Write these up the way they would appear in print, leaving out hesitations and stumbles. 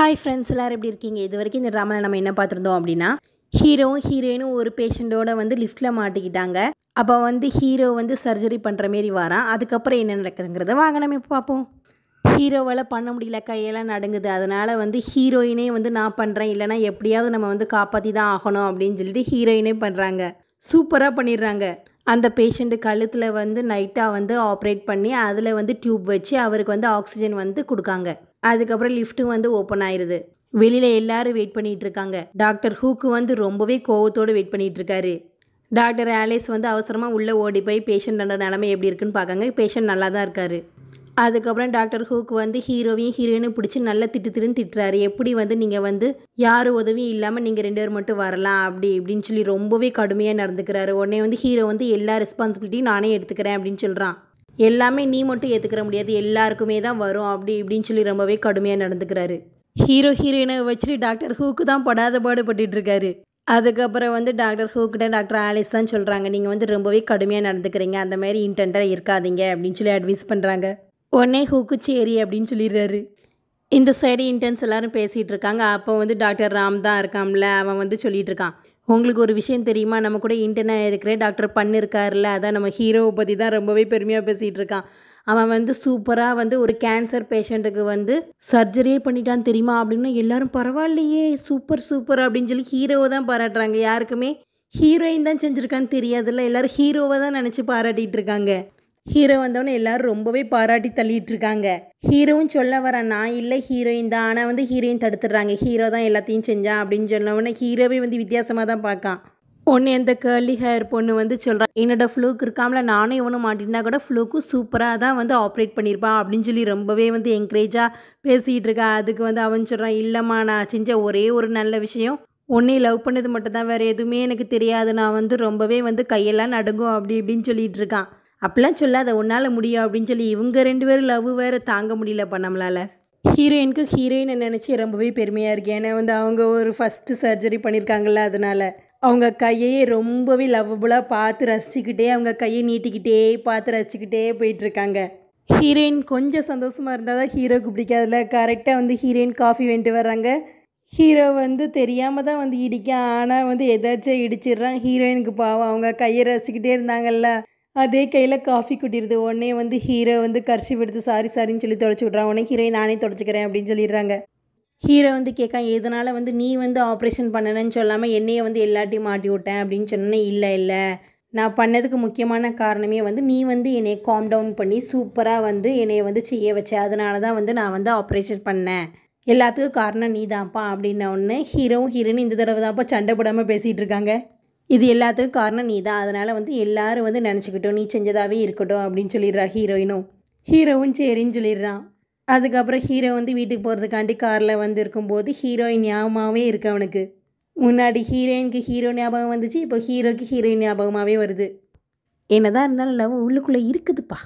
Hi friends, எல்லோரும் எப்படி இருக்கீங்க? இது வரைக்கும் இந்த ட்ராமாவில் நம்ம என்ன பார்த்துருந்தோம் அப்படின்னா, ஹீரோவும் ஹீரோயினும் ஒரு பேஷண்ட்டோட வந்து லிஃப்ட்டில் மாட்டிக்கிட்டாங்க. அப்போ வந்து ஹீரோ வந்து சர்ஜரி பண்ணுற மாரி வரான். அதுக்கப்புறம் என்ன நடக்குதுங்கிறத வாங்க நம்ம இப்போ பார்ப்போம். ஹீரோவால் பண்ண முடியல, கையெல்லாம் நடுங்குது. அதனால் வந்து ஹீரோயினே வந்து நான் பண்ணுறேன், இல்லைனா எப்படியாவது நம்ம வந்து காப்பாற்றி தான் ஆகணும் அப்படின்னு சொல்லிட்டு ஹீரோயினே பண்ணுறாங்க. சூப்பராக பண்ணிடுறாங்க. அந்த பேஷண்ட்டு கழுத்தில் வந்து நைட்டாக வந்து ஆப்ரேட் பண்ணி அதில் வந்து டியூப் வச்சு அவருக்கு வந்து ஆக்சிஜன் வந்து கொடுக்காங்க. அதுக்கப்புறம் லிஃப்ட்டும் வந்து ஓப்பன் ஆயிடுது. வெளியில் எல்லாரும் வெயிட் பண்ணிகிட்டு இருக்காங்க. டாக்டர் ஹூக்கு வந்து ரொம்பவே கோவத்தோடு வெயிட் பண்ணிகிட்டு இருக்காரு. டாக்டர் ஆலிஸ் வந்து அவசரமாக உள்ளே ஓடி போய் பேஷண்ட்டோட நிலைமை எப்படி இருக்குன்னு பார்க்காங்க. பேஷண்ட் நல்லா தான் இருக்கார். அதுக்கப்புறம் டாக்டர் ஹூக் வந்து ஹீரோவையும் ஹீரோயினும் பிடிச்சி நல்லா திட்டுறாரு. எப்படி வந்து நீங்கள் வந்து யார் உதவியும் இல்லாமல் நீங்கள் 2 பேர் மட்டும் வரலாம் அப்படி இப்படின்னு சொல்லி ரொம்பவே கடுமையாக நடந்துக்கிறாரு. உடனே வந்து ஹீரோ வந்து எல்லா ரெஸ்பான்சிபிலிட்டியும் நானே எடுத்துக்கிறேன் அப்படின்னு சொல்கிறான். எல்லாமே நீ மட்டும் ஏற்றுக்கிற முடியாது, எல்லாருக்குமே தான் வரும் அப்படி இப்படின்னு சொல்லி ரொம்பவே கடுமையாக நடந்துக்கிறாரு. ஹீரோயினை வச்சுட்டு டாக்டர் ஹூக்கு தான் படாத பாடுபட்டு இருக்காரு. அதுக்கப்புறம் வந்து டாக்டர் ஹூக்கிட்ட டாக்டர் ஆலிஸ் தான் சொல்கிறாங்க, நீங்கள் வந்து ரொம்பவே கடுமையாக நடந்துக்கிறீங்க, அந்த மாதிரி இன்டென்ட்டாக இருக்காதீங்க அப்படின்னு சொல்லி அட்வைஸ் பண்ணுறாங்க. உடனே ஹூக்கு சரி அப்படின்னு சொல்லிடுறாரு. இந்த சைடு இன்டென்ஸ் எல்லோரும் பேசிகிட்டு இருக்காங்க. அப்போ வந்து டாக்டர் ராம் தான் இருக்கான்ல, அவன் வந்து சொல்லிகிட்டு இருக்கான், உங்களுக்கு ஒரு விஷயம் தெரியுமா, நம்ம கூட இன்டர்னாக இருக்கிற டாக்டர் பண்ணிருக்காருல, அதான் நம்ம ஹீரோவை பற்றி தான் ரொம்பவே பெருமையாக பேசிகிட்டு இருக்கான். அவன் வந்து சூப்பராக வந்து ஒரு கேன்சர் பேஷண்ட்டுக்கு வந்து சர்ஜரியே பண்ணிட்டான்னு தெரியுமா அப்படின்னு எல்லாரும் பரவாயில்லையே சூப்பர் சூப்பர் அப்படின்னு சொல்லி ஹீரோவை தான் பாராட்டுறாங்க. யாருக்குமே ஹீரோயின் தான் செஞ்சுருக்கான்னு தெரியாதுல்ல, எல்லோரும் ஹீரோவை தான் நினச்சி பாராட்டிகிட்டு இருக்காங்க. ஹீரோ வந்தவொடனே எல்லோரும் ரொம்பவே பாராட்டி தள்ளிட்டு இருக்காங்க. ஹீரோவும் சொல்ல வர நான் இல்லை ஹீரோயின் தான், ஆனால் வந்து ஹீரோயின் தடுத்துடுறாங்க. ஹீரோ தான் எல்லாத்தையும் செஞ்சான் அப்படின்னு சொன்னவொடனே ஹீரோவே வந்து வித்தியாசமாக தான் பார்க்கான். ஒன்று அந்த கேர்லி ஹேர் பொண்ணு வந்து சொல்கிறான், என்னோட ஃப்ளூக் இருக்காமல நானும் இவனும் மாட்டிருந்தா கூட ஃப்ளூக்கும் சூப்பராக தான் வந்து ஆப்ரேட் பண்ணியிருப்பான் அப்படின்னு சொல்லி ரொம்பவே வந்து என்கரேஜாக பேசிகிட்டு இருக்கா. அதுக்கு வந்து அவன் சொல்கிறான், இல்லைம்மா நான் செஞ்ச ஒரே ஒரு நல்ல விஷயம் உன்னை லவ் பண்ணது மட்டும்தான், வேறு எதுவுமே எனக்கு தெரியாது, நான் வந்து ரொம்பவே வந்து கையெல்லாம் நடுங்கும் அப்படி இப்படின்னு சொல்லிகிட்டு இருக்கான். அப்படிலாம் சொல்லாத, உன்னால் முடியும் அப்படின்னு சொல்லி இவங்க 2 பேரும் லவ் வேறு தாங்க முடியலப்பா நம்மளால். ஹீரோயினுக்கு ஹீரோயினை நினச்சி ரொம்பவே பெருமையாக இருக்குது. ஏன்னா வந்து அவங்க ஒரு ஃபஸ்ட்டு சர்ஜரி பண்ணியிருக்காங்கல்ல, அதனால் அவங்க கையையே ரொம்பவே லவ்வபுளாக பார்த்து ரசிச்சுக்கிட்டே அவங்க கையை நீட்டிக்கிட்டே பார்த்து ரசிச்சுக்கிட்டே போயிட்டுருக்காங்க. ஹீரோயின் கொஞ்சம் சந்தோஷமாக இருந்தால் தான் ஹீரோவுக்கு பிடிக்காதுல. கரெக்டாக வந்து ஹீரோயின் காஃபி வேண்டிட்டு வர்றாங்க. ஹீரோ வந்து தெரியாமல் தான் வந்து இடிக்கான், ஆனால் வந்து எதாச்சும் இடிச்சிடுறான். ஹீரோயினுக்கு பாவம் அவங்க கையை ரசிச்சுக்கிட்டே இருந்தாங்கல்ல, அதே கையில் காஃபி குட்டிடுது. உடனே வந்து ஹீரோ வந்து கர்ஷிப் எடுத்து சாரின்னு சொல்லி தொடச்சி விட்றான். உடனே ஹீரோயின் நானே தொடச்சிக்கிறேன் அப்படின்னு சொல்லிடுறாங்க. ஹீரோ வந்து கேட்கான், எதனால் வந்து நீ வந்து ஆப்ரேஷன் பண்ணணுன்னு சொல்லாமல் என்னையை வந்து எல்லாத்தையும் மாட்டி விட்டேன் அப்படின்னு சொன்னேன். இல்லை நான் பண்ணதுக்கு முக்கியமான காரணமே வந்து நீ வந்து என்னை காம் டவுன் பண்ணி சூப்பராக வந்து என்னையை வந்து செய்ய வச்ச, அதனால தான் வந்து நான் வந்து ஆப்ரேஷன் பண்ணேன், எல்லாத்துக்கும் காரணம் நீ தான்ப்பா அப்படின்ன ஒன்று ஹீரோவும் ஹீரோயின் இந்த தடவை தான்ப்பா சண்டை போடாமல் பேசிகிட்டு இருக்காங்க. இது எல்லாத்துக்கும் காரணம் நீ தான், அதனால் வந்து எல்லோரும் வந்து நினச்சிக்கிட்டோம் நீ செஞ்சதாகவே இருக்கட்டும் அப்படின்னு சொல்லிடுறா ஹீரோயினும். ஹீரோவும் சரின்னு சொல்லிடுறான். அதுக்கப்புறம் ஹீரோ வந்து வீட்டுக்கு போகிறதுக்காண்டி காரில் வந்து இருக்கும்போது ஹீரோயின் ஞாபகமாகவே இருக்கு அவனுக்கு. முன்னாடி ஹீரோயினுக்கு ஹீரோ ஞாபகம் வந்துச்சு, இப்போ ஹீரோக்கு ஹீரோயின் ஞாபகமாகவே வருது. என்னதான் இருந்தாலும் லவ் உள்ளுக்குள்ளே இருக்குதுப்பா.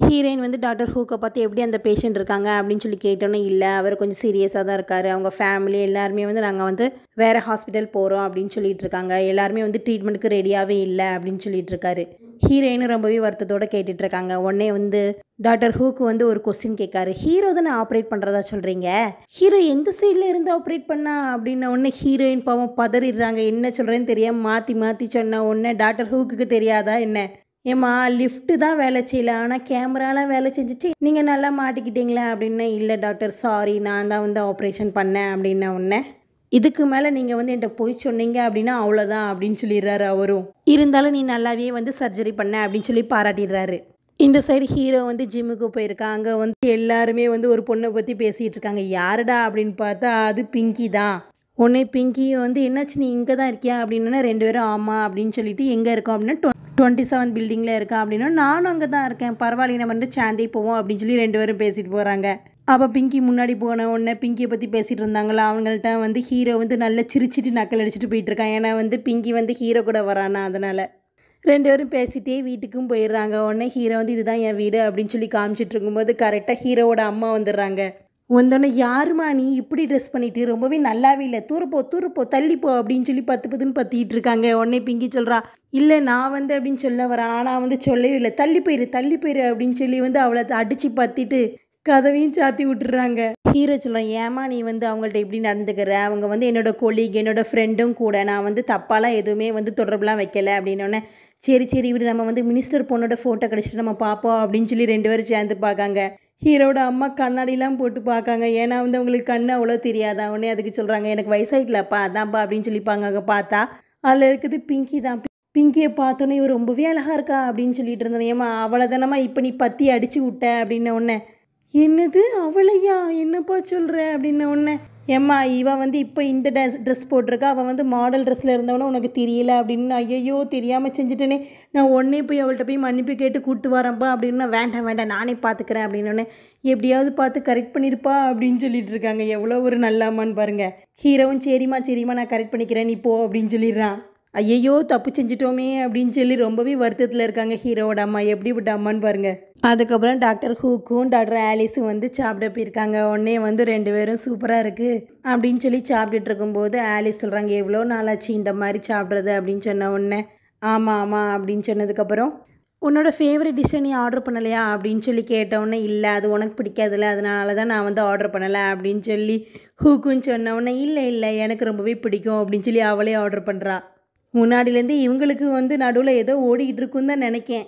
ஹீரோயின் வந்து டாக்டர் ஹூக்கை பார்த்து எப்படி அந்த பேஷண்ட் இருக்காங்க அப்படின்னு சொல்லி கேட்டோன்னே, இல்லை அவர் கொஞ்சம் சீரியஸாக தான் இருக்கார், அவங்க ஃபேமிலி எல்லாருமே வந்து நாங்கள் வந்து வேறு ஹாஸ்பிட்டல் போகிறோம் அப்படின்னு சொல்லிட்டு இருக்காங்க, எல்லாருமே வந்து ட்ரீட்மெண்ட்டுக்கு ரெடியாகவே இல்லை அப்படின்னு சொல்லிட்டு இருக்காரு. ஹீரோயினும் ரொம்பவே வருத்தத்தோடு கேட்டுட்ருக்காங்க. உடனே வந்து டாக்டர் ஹூக்கு வந்து ஒரு கொஸ்டின் கேட்காரு, ஹீரோ தானே ஆப்ரேட் பண்ணுறதா சொல்கிறீங்க, ஹீரோ எந்த சைடில் இருந்து ஆப்ரேட் பண்ணா அப்படின்ன உடனே ஹீரோயின் பாவம் பதறிடுறாங்க. என்ன சொல்கிறேன்னு தெரியாமல் மாற்றி சொன்ன உடனே டாக்டர் ஹூக்குக்கு தெரியாதா என்ன, ஏம்மா லிஃப்ட்டு தான் வேலை செய்யல ஆனால் கேமராலாம் வேலை செஞ்சிச்சு, நீங்கள் நல்லா மாட்டிக்கிட்டீங்களா அப்படின்னா, இல்லை டாக்டர் சாரி நான் தான் வந்து ஆப்ரேஷன் பண்ணேன் அப்படின்ன உடனே, இதுக்கு மேலே நீங்கள் வந்து என்கிட்ட போய் சொன்னீங்க அப்படின்னா அவ்வளோதான் அப்படின்னு சொல்லிடுறாரு அவரும். இருந்தாலும் நீ நல்லாவே வந்து சர்ஜரி பண்ண அப்படின்னு சொல்லி பாராட்டிடுறாரு. இந்த சைடு ஹீரோ வந்து ஜிம்முக்கு போயிருக்கா. அங்கே வந்து எல்லாருமே வந்து ஒரு பொண்ணை பற்றி பேசிகிட்டு இருக்காங்க. யாருடா அப்படின்னு பார்த்தா அது பிங்கி தான். உடனே பிங்கி வந்து என்னாச்சு நீ இங்கே தான் இருக்கியா அப்படின்னா, 2 பேரும் ஆமாம் அப்படின்னு சொல்லிட்டு எங்கே இருக்கோம் அப்படின்னா 27 பில்டிங்கில் இருக்கா அப்படின்னா, நானும் அங்கே தான் இருக்கேன், பரவாயில்ல நம்ம வந்து சாந்தே போவோம் அப்படின்னு சொல்லி 2 பேரும் பேசிட்டு போகிறாங்க. அப்போ பிங்கி முன்னாடி போன உடனே பிங்கியை பற்றி பேசிகிட்டு இருந்தாங்களா, அவங்கள்ட்ட வந்து ஹீரோ வந்து நல்லா சிரிச்சிட்டு நக்கல் அடிச்சுட்டு போயிட்டுருக்கான். ஏன்னா வந்து பிங்கி வந்து ஹீரோ கூட வரானா, அதனால் 2 பேரும் பேசிகிட்டே வீட்டுக்கும் போயிடுறாங்க. உடனே ஹீரோ வந்து இதுதான் என் வீடு அப்படின்னு சொல்லி காமிச்சிட்டு இருக்கும்போது கரெக்டாக ஹீரோவோட அம்மா வந்துடுறாங்க. வந்தோடனே யாருமா நீ இப்படி ட்ரெஸ் பண்ணிட்டு ரொம்பவே நல்லாவே இல்லை, தூரப்போ தள்ளிப்போ அப்படின்னு சொல்லி பத்துன்னு பற்றிட்டு இருக்காங்க. உடனே பிங்கி சொல்கிறா, இல்லை நான் வந்து அப்படின்னு சொல்ல வரேன், ஆனால் வந்து சொல்லவே இல்லை, தள்ளி போயிரு அப்படின்னு சொல்லி வந்து அவளை அடித்து பற்றிட்டு கதவையும் சாத்தி விட்டுறாங்க. ஹீரோ சொல்கிறான், ஏமா நீ வந்து அவங்கள்ட்ட எப்படி நடந்துக்கிற, அவங்க வந்து என்னோட கொலீக் என்னோட ஃப்ரெண்டும் கூட, நான் வந்து தப்பாலாம் எதுவுமே வந்து தொடர்புலாம் வைக்கலை அப்படின்னோடனே, சரி சரி விடு, நம்ம வந்து மினிஸ்டர் பொண்ணோட ஃபோட்டோ கிடச்சிட்டு நம்ம பார்ப்போம் அப்படின்னு சொல்லி 2 பேரும் சேர்ந்து பார்க்காங்க. ஹீரோட அம்மா கண்ணாடிலாம் போட்டு பார்க்காங்க. ஏன்னா வந்து அவங்களுக்கு கண்ணு அவ்வளோ தெரியாதா. உடனே அதுக்கு சொல்கிறாங்க, எனக்கு வயசாயிட்டலப்பா அதான்ப்பா அப்படின்னு சொல்லிப்பாங்க. அங்கே பார்த்தா அதில் இருக்குது பிங்கி தான். பிங்கியை பார்த்தோன்னே இவர் ரொம்பவே அழகாக இருக்கா அப்படின்னு சொல்லிட்டு இருந்தேன். ஏம்மா அவளை தானம்மா இப்போ நீ பற்றி அடித்து விட்ட அப்படின்ன உடனே, என்னது அவளையா, என்னப்பா சொல்கிற அப்படின்ன உடனே, ஏம்மா இவன் வந்து இப்போ இந்த ட்ரெஸ் போட்டிருக்கா, அவள் வந்து மாடல் ட்ரெஸ்ஸில் இருந்தவொன்னே உனக்கு தெரியல அப்படின்னு. ஐயோ தெரியாமல் செஞ்சுட்டேனே, நான் உடனே போய் அவள்கிட்ட போய் மன்னிப்பு கேட்டு கூப்பிட்டு வரேன்ப்பா அப்படின்னா, வேண்டாம் வேண்டாம் நானே பார்த்துக்கிறேன் அப்படின்னோடனே, எப்படியாவது பார்த்து கரெக்ட் பண்ணியிருப்பா அப்படின்னு சொல்லிட்டு இருக்காங்க. எவ்வளோ ஒரு நல்ல அம்மான்னு பாருங்கள். ஹீரோவும் சரிம்மா நான் கரெக்ட் பண்ணிக்கிறேன் நீ போ அப்படின்னு சொல்லிடுறான். ஐயையோ தப்பு செஞ்சிட்டோமே அப்படின்னு சொல்லி ரொம்பவே வருத்தத்தில் இருக்காங்க ஹீரோவோட அம்மா. எப்படிப்பட்ட அம்மான்னு பாருங்கள். அதுக்கப்புறம் டாக்டர் ஹூக்கும் டாக்டர் ஆலிஸும் வந்து சாப்பிட போயிருக்காங்க. உடனே வந்து 2 பேரும் சூப்பராக இருக்குது அப்படின்னு சொல்லி சாப்பிட்டுட்டு இருக்கும்போது ஆலிஸ் சொல்கிறாங்க, எவ்வளோ நாளாச்சு இந்த மாதிரி சாப்பிட்றது அப்படின்னு சொன்ன உடனே, ஆமாம் அப்படின்னு சொன்னதுக்கப்புறம், உன்னோட ஃபேவரட் டிஷ்ஷை நீ ஆர்டர் பண்ணலையா அப்படின்னு சொல்லி கேட்டவுடனே, இல்லை அது உனக்கு பிடிக்காதுல்ல அதனால தான் நான் வந்து ஆர்டர் பண்ணலை அப்படின்னு சொல்லி ஹூக்குன்னு சொன்னவுடனே, இல்லை எனக்கு ரொம்பவே பிடிக்கும் அப்படின்னு சொல்லி அவளே ஆர்டர் பண்ணுறா. முன்னாடியிலேருந்து இவங்களுக்கு வந்து நடுவில் ஏதோ ஓடிக்கிட்டு இருக்குன்னு தான் நினைக்கேன்.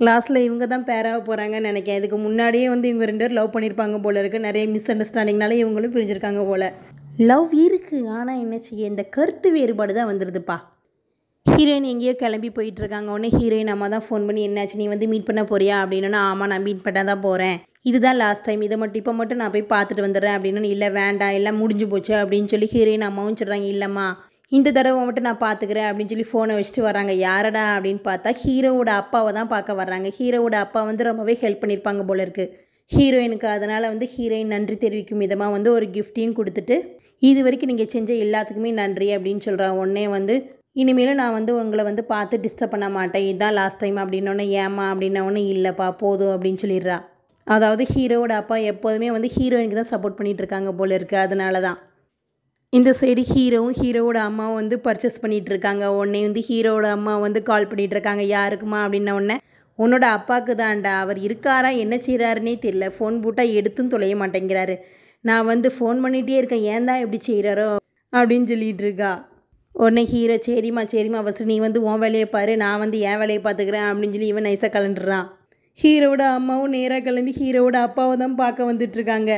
லாஸ்ட்டில் இவங்க தான் பேராக போகிறாங்கன்னு நினைக்கேன். இதுக்கு முன்னாடியே வந்து இவங்க 2 பேரும் லவ் பண்ணியிருப்பாங்க போல் இருக்குது. நிறைய மிஸ் அண்டர்ஸ்டாண்டிங்னால இவங்களும் பிரிஞ்சிருக்காங்க போல். லவ் இருக்குது, ஆனால் என்ன செய்ய, இந்த கருத்து வேறுபாடு தான் வந்துடுதுப்பா. ஹீரோயின் எங்கேயோ கிளம்பி போயிட்டுருக்காங்க. உடனே ஹீரோயின் அம்மா தான் ஃபோன் பண்ணி, என்னாச்சு நீ வந்து மீட் பண்ண போறியா அப்படின்னா, ஆமாம் நான் மீட் பண்ண தான் போகிறேன், இதுதான் லாஸ்ட் டைம், இதை மட்டும் இப்போ மட்டும் நான் போய் பார்த்துட்டு வந்துடுறேன் அப்படின்னு. இல்லை வேண்டாம் எல்லாம் முடிஞ்சு போச்சு அப்படின்னு சொல்லி ஹீரோயின் அம்மாவும் சொல்கிறாங்க. இல்லைம்மா இந்த தடவை மட்டும் நான் பார்த்துக்கிறேன் அப்படின்னு சொல்லி ஃபோனை வச்சுட்டு வராங்க. யாரடா அப்படின்னு பார்த்தா ஹீரோவோட அப்பாவை தான் பார்க்க வர்றாங்க. ஹீரோவோட அப்பா வந்து ரொம்பவே ஹெல்ப் பண்ணியிருப்பாங்க போல இருக்குது ஹீரோயினுக்கு. அதனால் வந்து ஹீரோயின் நன்றி தெரிவிக்கும் விதமாக வந்து ஒரு கிஃப்ட்டையும் கொடுத்துட்டு, இது வரைக்கும் நீங்கள் செஞ்ச எல்லாத்துக்குமே நன்றி அப்படின்னு சொல்கிறான். உடனே வந்து, இனிமேலும் நான் வந்து உங்களை வந்து பார்த்து டிஸ்டர்ப் பண்ண மாட்டேன், இதுதான் லாஸ்ட் டைம் அப்படின்னோடனே, ஏமா அப்படின்ன ஒன்று, இல்லைப்பா போதும் அப்படின்னு சொல்லிடுறா. அதாவது ஹீரோவோட அப்பா எப்போதுமே வந்து ஹீரோயினுக்கு தான் சப்போர்ட் பண்ணிகிட்டு இருக்காங்க போல இருக்குது. அதனால தான் இந்த சைடு ஹீரோவும் ஹீரோவோட அம்மாவும் வந்து பர்ச்சேஸ் பண்ணிகிட்டு இருக்காங்க. உடனே வந்து ஹீரோவோட அம்மா வந்து கால் பண்ணிகிட்டு இருக்காங்க. யாருக்குமா அப்படின்ன உடனே, உன்னோட அப்பாவுக்கு தான்டா, அவர் இருக்காரா என்ன செய்கிறாருன்னே தெரியல, ஃபோன் போட்டால் எடுத்தும் தொலைய மாட்டேங்கிறாரு, நான் வந்து ஃபோன் பண்ணிகிட்டே இருக்கேன், ஏன் தான் இப்படி செய்கிறாரோ அப்படின்னு சொல்லிகிட்டு இருக்கா. உடனே ஹீரோ, சரிம்மா ஃபஸ்ட்டு நீ வந்து உன் வேலையை பாரு, நான் வந்து என் வேலையை பார்த்துக்கிறேன் அப்படின்னு சொல்லி இவன் நைஸாக கலண்டுறான். ஹீரோவோட அம்மாவும் நேராக கிளம்பி ஹீரோவோட அப்பாவை தான் பார்க்க வந்துட்டுருக்காங்க.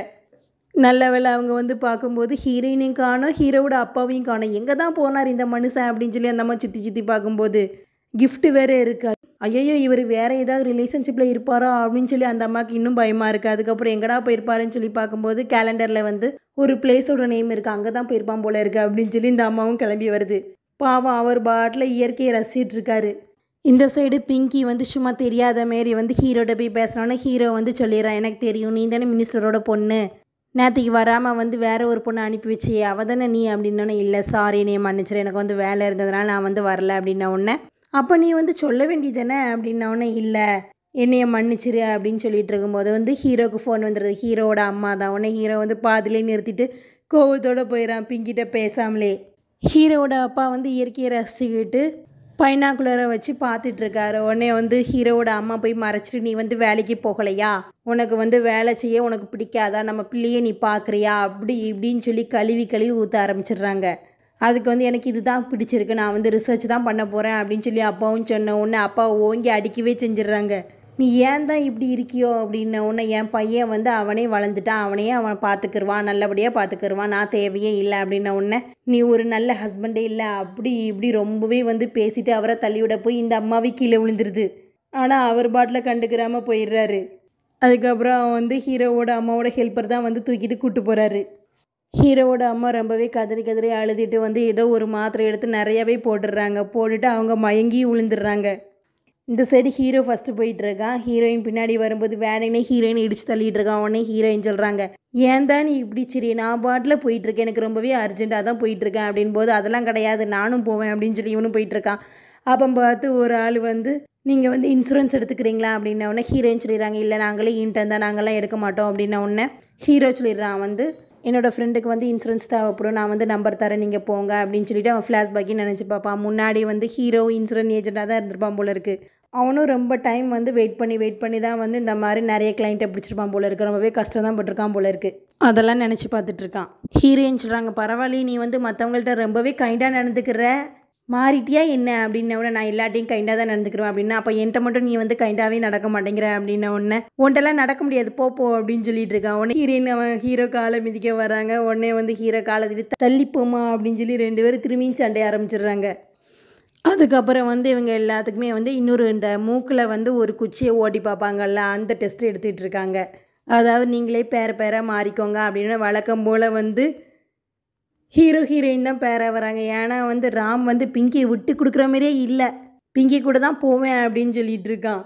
நல்ல வேளை அவங்க வந்து பார்க்கும்போது ஹீரோயினையும் காணோம், ஹீரோவோட அப்பாவையும் காணோம். எங்கே தான் போனார் இந்த மனுஷன் அப்படின்னு சொல்லி அந்த அம்மா சுற்றி பார்க்கும்போது கிஃப்ட்டு வேறு இருக்கா. ஐயோ இவர் வேறு ஏதாவது ரிலேஷன்ஷிப்பில் இருப்பாரோ அப்படின்னு சொல்லி அந்த அம்மாவுக்கு இன்னும் பயமாக இருக்குது. அதுக்கப்புறம் எங்கடா போயிருப்பாருன்னு சொல்லி பார்க்கும்போது கேலண்டரில் வந்து ஒரு பிளேஸோட நேம் இருக்குது, அங்கே தான் போயிருப்பான் போல இருக்குது அப்படின்னு சொல்லி இந்த அம்மாவும் கிளம்பி வருது. பாவம் அவர் பாட்டில் இயற்கையை ரசிச்சிட்டு இருக்காரு. இந்த சைடு பிங்கி வந்து சும்மா தெரியாத மாரி வந்து ஹீரோட போய் பேசுனோன்னே ஹீரோ வந்து சொல்லிடுறான், எனக்கு தெரியும் நீ தானே மினிஸ்டரோட பொண்ணு, நேற்றுக்கு வராமல் வந்து வேறு ஒரு பொண்ணை அனுப்பி வச்சு அவள் தானே நீ அப்படின்னோன்னே, இல்லை சாரி நீ மன்னிச்சிரு, எனக்கு வந்து வேலை இருந்ததுனால நான் வந்து வரல அப்படின்ன உடனே, அப்போ நீ வந்து சொல்ல வேண்டியதானே அப்படின்னோடனே, இல்லை என்னைய மன்னிச்சிரு அப்படின்னு சொல்லிட்டு இருக்கும்போது வந்து ஹீரோவுக்கு ஃபோன் வந்துடுது. ஹீரோவோட அம்மா தான். உடனே ஹீரோ வந்து பாதிலே நிறுத்திட்டு கோவத்தோடு போயிடறான் பிங்கிட்ட பேசாமலே. ஹீரோவோட அப்பா வந்து இயற்கையை ரசிச்சுக்கிட்டு பைனாக்குலரை வச்சு பார்த்துட்ருக்காரு. உடனே வந்து ஹீரோவோட அம்மா போய் மறைச்சிட்டு, நீ வந்து வேலைக்கு போகலையா, உனக்கு வந்து வேலை செய்ய உனக்கு பிடிக்காதா, நம்ம பிள்ளையை நீ பார்க்குறியா அப்படி இப்படின்னு சொல்லி கழுவி ஊற்ற ஆரம்பிச்சிடுறாங்க. அதுக்கு வந்து எனக்கு இது தான் பிடிச்சிருக்கு, நான் வந்து ரிசர்ச் தான் பண்ண போகிறேன் அப்படின்னு சொல்லி அப்பாவும் சொன்ன உடனே அப்பாவை ஓங்கி அடிக்கவே செஞ்சிடுறாங்க. நீ ஏன் தான் இப்படி இருக்கியோ அப்படின்ன உடனே, என் பையன் வந்து அவனே வளர்ந்துட்டான், அவன் பார்த்துக்கிருவான், நல்லபடியாக பார்த்துக்கிருவான், நான் தேவையே இல்லை அப்படின்ன உடனே, நீ ஒரு நல்ல ஹஸ்பண்டே இல்லை அப்படி இப்படி ரொம்பவே வந்து பேசிட்டு அவரை தள்ளிவிட போய் இந்த அம்மாவே கீழே விழுந்துருது. ஆனால் அவர் பாட்டில் கண்டுக்கிறாமல் போயிடுறாரு. அதுக்கப்புறம் அவன் வந்து ஹீரோவோட அம்மாவோட ஹெல்ப்பர் தான் வந்து தூக்கிட்டு கூப்பிட்டு போகிறாரு. ஹீரோவோட அம்மா ரொம்பவே கதறி அழுதுட்டு வந்து ஏதோ ஒரு மாத்திரை எடுத்து நிறையாவே போட்டுடுறாங்க. போட்டுட்டு அவங்க மயங்கி விழுந்துடுறாங்க. இந்த சைடு ஹீரோ ஃபஸ்ட்டு போயிட்டுருக்கான். ஹீரோயின் பின்னாடி வரும்போது வேணுன்னே ஹீரோயின் இடித்து தள்ளிட்டு இருக்கான். உடனே ஹீரோயின் சொல்கிறாங்க, ஏன் தான் நீ இப்படி சரி, நான் பாட்டில் போயிட்டுருக்கேன், எனக்கு ரொம்பவே அர்ஜென்ட்டாக தான் போயிட்டுருக்கேன் அப்படின் போது, அதெல்லாம் கிடையாது நானும் போவேன் அப்படின்னு சொல்லி இவனும் போயிட்டுருக்கான். அப்போ பார்த்து ஒரு ஆள் வந்து, நீங்கள் வந்து இன்சூரன்ஸ் எடுத்துக்கிறீங்களா அப்படின்ன உடனே ஹீரோயின் சொல்லிடுறாங்க, இல்லை நாங்களே இன்டர்ன் தான், நாங்கள்லாம் எடுக்க மாட்டோம் அப்படின்ன உடனே ஹீரோ சொல்லிடுறான் வந்து, என்னோடய ஃப்ரெண்டுக்கு வந்து இன்சூரன்ஸ் தேவைப்படும், நான் வந்து நம்பர் தரேன் நீங்கள் போங்க அப்படின்னு சொல்லிட்டு அவன் ஃப்ளாஷ்பேக்கையும் நினச்சி பார்ப்பான். முன்னாடி வந்து ஹீரோ இன்சூரன்ஸ் ஏஜென்ட்டாக தான் இருந்திருப்பான் போல இருக்குது. அவனும் ரொம்ப டைம் வந்து வெயிட் பண்ணி தான் வந்து இந்த மாதிரி நிறைய கிளைண்ட்டை பிடிச்சிருப்பான் போல இருக்குது. ரொம்பவே கஷ்டம் தான் பட்டிருக்கான் போல இருக்குது. அதெல்லாம் நினச்சி பார்த்துட்ருக்கான். ஹீரோயின் சொல்கிறாங்க, பரவாயில்லையே நீ வந்து மற்றவங்கள்ட்ட ரொம்பவே கைண்டாக நடந்துக்கிற, மாறிட்டியா என்ன அப்படின்னவுடனே, நான் எல்லாட்டையும் கைண்டாக தான் நடந்துக்கிறேன் அப்படின்னா, அப்போ என்கிட்ட மட்டும் நீ வந்து கைண்டாகவே நடக்க மாட்டேங்கிற அப்படின்ன உடனே, உன்ட்டெல்லாம் நடக்க முடியாது போ அப்படின்னு சொல்லிட்டு இருக்கான். உடனே ஹீரோயின் அவன் ஹீரோ காலை மிதிக்க வராங்க. உடனே வந்து ஹீரோ காலை தள்ளிப்போமா அப்படின்னு சொல்லி 2 பேரும் திரும்பியும் சண்டைய ஆரம்பிச்சிடுறாங்க. அதுக்கப்புறம் வந்து இவங்க எல்லாத்துக்குமே வந்து இன்னொரு இந்த மூக்கில் வந்து ஒரு குச்சியை ஓட்டி பார்ப்பாங்கல்ல, அந்த டெஸ்ட் எடுத்துகிட்டு இருக்காங்க. அதாவது நீங்களே பேராக மாறிக்கோங்க அப்படின்னு வழக்கம் போல் வந்து ஹீரோயின் தான் பேராக வராங்க. ஏன்னா வந்து ராம் வந்து பிங்கியை விட்டு கொடுக்குற மாதிரியே இல்லை, பிங்கி கூட தான் போவேன் அப்படின்னு சொல்லிட்டு இருக்கான்.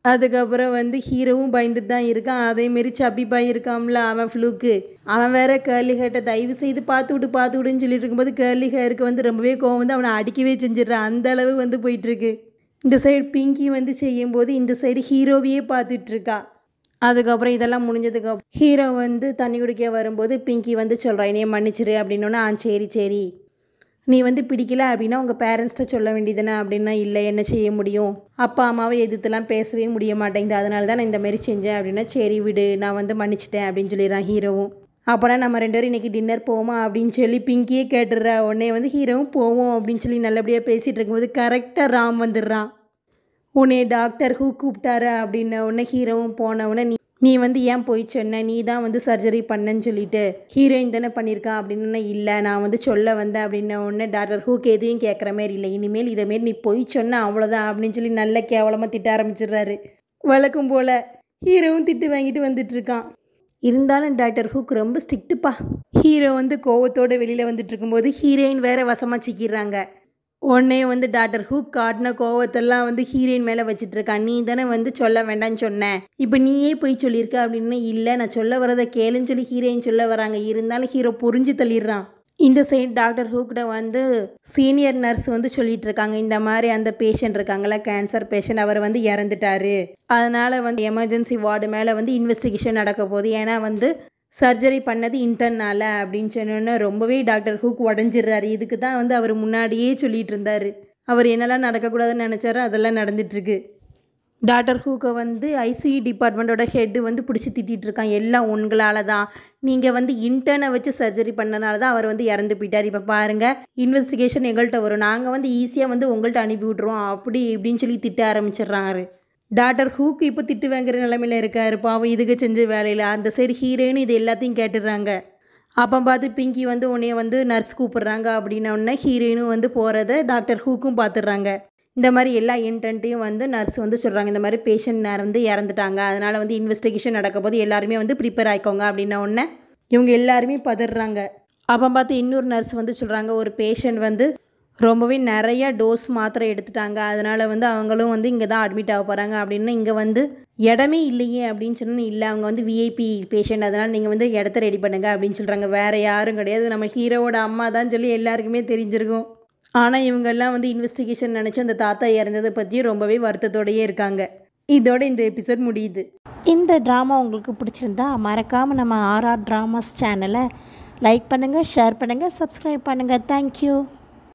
அதுக்கப்புறம் வந்து ஹீரோவும் பயந்துட்டு தான் இருக்கான். அதேமாரி சப்பி பாய் இருக்கான்ல அவன் ஃப்ளூக்கு, அவன் வேற கேர்லி ஹேர்ட்டை தயவு செய்து பார்த்து விடுன்னு சொல்லிட்டு இருக்கும்போது கேர்லி ஹேருக்கு வந்து ரொம்பவே கோவம் வந்து அவனை அடிக்கவே செஞ்சிடறான். அந்த அளவு வந்து போயிட்டுருக்கு. இந்த சைடு பிங்கி வந்து செய்யும்போது இந்த சைடு ஹீரோவையே பார்த்துட்ருக்கா. அதுக்கப்புறம் இதெல்லாம் முடிஞ்சதுக்கப்புறம் ஹீரோ வந்து தண்ணி குடிக்க வரும்போது பிங்கி வந்து சொல்கிறான், என்னைய மன்னிச்சிரு அப்படின்னோன்னா, சரி நீ வந்து பிடிக்கல அப்படின்னா உங்கள் பேரண்ட்ஸ்கிட்ட சொல்ல வேண்டியதுதானே அப்படின்னா, இல்லை என்ன செய்ய முடியும், அப்பா அம்மாவை எதிர்த்துலாம் பேசவே முடிய மாட்டேங்குது, அதனால தான் நான் இந்தமாரி செஞ்சேன் அப்படின்னா, சரி விடு நான் வந்து மன்னிச்சிட்டேன் அப்படின்னு சொல்லிடுறான் ஹீரோவும். அப்புறம் நம்ம 2 பேரும் இன்றைக்கி டின்னர் போவோமா அப்படின்னு சொல்லி பிங்கியே கேட்டுடுறா. உடனே வந்து ஹீரோவும் போவோம் அப்படின்னு சொல்லி நல்லபடியாக பேசிகிட்டு இருக்கும்போது கரெக்டாக ராம் வந்துடுறான். உன்னை டாக்டர் ஹூ கூப்பிட்டாரு அப்படின்ன உடனே ஹீரோவும் போனவுடனே, நீ வந்து ஏன் போய் சொன்ன, நீ தான் வந்து சர்ஜரி பண்ணேன்னு சொல்லிட்டு ஹீரோயின் தானே பண்ணியிருக்கா அப்படின்னு, இல்லை நான் வந்து சொல்ல வந்தேன் அப்படின்ன உடனே டாக்டர் ஹூக்கு எதையும் கேட்குற மாரி இல்லை, இனிமேல் இதேமாரி நீ போய் சொன்ன அவ்வளோதான் அப்படின்னு சொல்லி நல்ல கேவலமாக திட்ட ஆரம்பிச்சிடுறாரு. வழக்கம் போல் ஹீரோவும் திட்டு வாங்கிட்டு வந்துட்டுருக்கான். இருந்தாலும் டாக்டர் ஹூக் ரொம்ப ஸ்ட்ரிக்ட்டுப்பா. ஹீரோ வந்து கோவத்தோடு வெளியில் வந்துட்டு இருக்கும்போது ஹீரோயின் வேறு வசமாக சிக்கிறாங்க. உடனே வந்து டாக்டர் ஹூக் காட்டின கோவத்தெல்லாம் வந்து ஹீரோயின் மேலே வச்சிட்ருக்கான். நீ தானே வந்து சொல்ல வேண்டாம்னு சொன்னேன், இப்போ நீயே போய் சொல்லியிருக்க அப்படின்னு. இல்லை நான் சொல்ல வரதை கேளுன்னு சொல்லி ஹீரோயின் சொல்ல வராங்க. இருந்தாலும் ஹீரோ புரிஞ்சு தள்ளிடுறான். இந்த சைடு டாக்டர் ஹூக்கிட்ட வந்து சீனியர் நர்ஸ் வந்து சொல்லிட்டு இருக்காங்க, இந்த மாதிரி அந்த பேஷண்ட் இருக்காங்களா கேன்சர் பேஷண்ட், அவர் வந்து இறந்துட்டாரு, அதனால் வந்து எமர்ஜென்சி வார்டு மேலே வந்து இன்வெஸ்டிகேஷன் நடக்க போகுது, ஏன்னா வந்து சர்ஜரி பண்ணது இன்டர்னால் அப்படின்னு சொன்னோன்னே ரொம்பவே டாக்டர் ஹூக் உடஞ்சிடுறாரு. இதுக்கு தான் வந்து அவர் முன்னாடியே சொல்லிகிட்டு இருந்தார். அவர் என்னெல்லாம் நடக்கக்கூடாதுன்னு நினச்சாரோ அதெல்லாம் நடந்துட்டுருக்கு. டாக்டர் ஹூக்கை வந்து ஐசியூ டிபார்ட்மெண்ட்டோட ஹெட்டு வந்து பிடிச்சி திட்டிகிட்டு இருக்கான். எல்லாம் உங்களால் தான், நீங்கள் வந்து இன்டர்னை வச்சு சர்ஜரி பண்ணனால தான் அவர் வந்து இறந்து போயிட்டார். இப்போ பாருங்கள் இன்வெஸ்டிகேஷன் எங்கள்கிட்ட வரும், நாங்கள் வந்து ஈஸியாக வந்து உங்கள்கிட்ட அனுப்பி விட்ருவோம் அப்படி இப்படின்னு சொல்லி திட்ட ஆரம்பிச்சிடுறாரு. டாக்டர் ஹூக்கு இப்போ திட்டு வாங்குற நிலைமையில் இருக்கார் பாவம், இதுக்கு செஞ்ச வேலையில். அந்த சைடு ஹீரோயின் இது எல்லாத்தையும் கேட்டுடுறாங்க. அப்போ பார்த்து பிங்கி வந்து உன்னைய வந்து நர்ஸ் கூப்பிட்றாங்க அப்படின்னோடனே ஹீரோயினும் வந்து போகிறத டாக்டர் ஹூக்கும் பார்த்துடுறாங்க. இந்த மாதிரி எல்லா இன்டென்ட்டையும் வந்து நர்ஸ் வந்து சொல்கிறாங்க, இந்த மாதிரி பேஷண்ட் வந்து இறந்துட்டாங்க, அதனால் வந்து இன்வெஸ்டிகேஷன் நடக்க போது எல்லாருமே வந்து ப்ரிப்பேர் ஆகிக்கோங்க அப்படின்ன உடனே இவங்க எல்லாருமே பதறாங்க. அப்போ பார்த்து இன்னொரு நர்ஸ் வந்து சொல்கிறாங்க, ஒரு பேஷண்ட் வந்து ரொம்பவே நிறையா டோஸ் மாத்திரை எடுத்துட்டாங்க, அதனால் வந்து அவங்களும் வந்து இங்கே தான் அட்மிட் ஆக போகிறாங்க அப்படின்னு. இங்கே வந்து இடமே இல்லையே அப்படின்னு சொன்னோன்னு, இல்லை அவங்க வந்து விஐபி பேஷண்ட், அதனால் நீங்கள் வந்து இடத்த ரெடி பண்ணுங்க அப்படின்னு சொல்கிறாங்க. வேறு யாரும் கிடையாது, நம்ம ஹீரோவோட அம்மா தான் சொல்லி எல்லாருக்குமே தெரிஞ்சிருக்கும். ஆனால் இவங்கெல்லாம் வந்து இன்வெஸ்டிகேஷன் நினச்சி அந்த தாத்தா இறந்ததை பற்றி ரொம்பவே வருத்தத்தோடையே இருக்காங்க. இதோட இந்த எபிசோட் முடியுது. இந்த ட்ராமா உங்களுக்கு பிடிச்சிருந்தா மறக்காமல் நம்ம ஆர்ஆர் ட்ராமாஸ் சேனலை லைக் பண்ணுங்கள், ஷேர் பண்ணுங்கள், சப்ஸ்கிரைப் பண்ணுங்கள். தேங்க்யூ.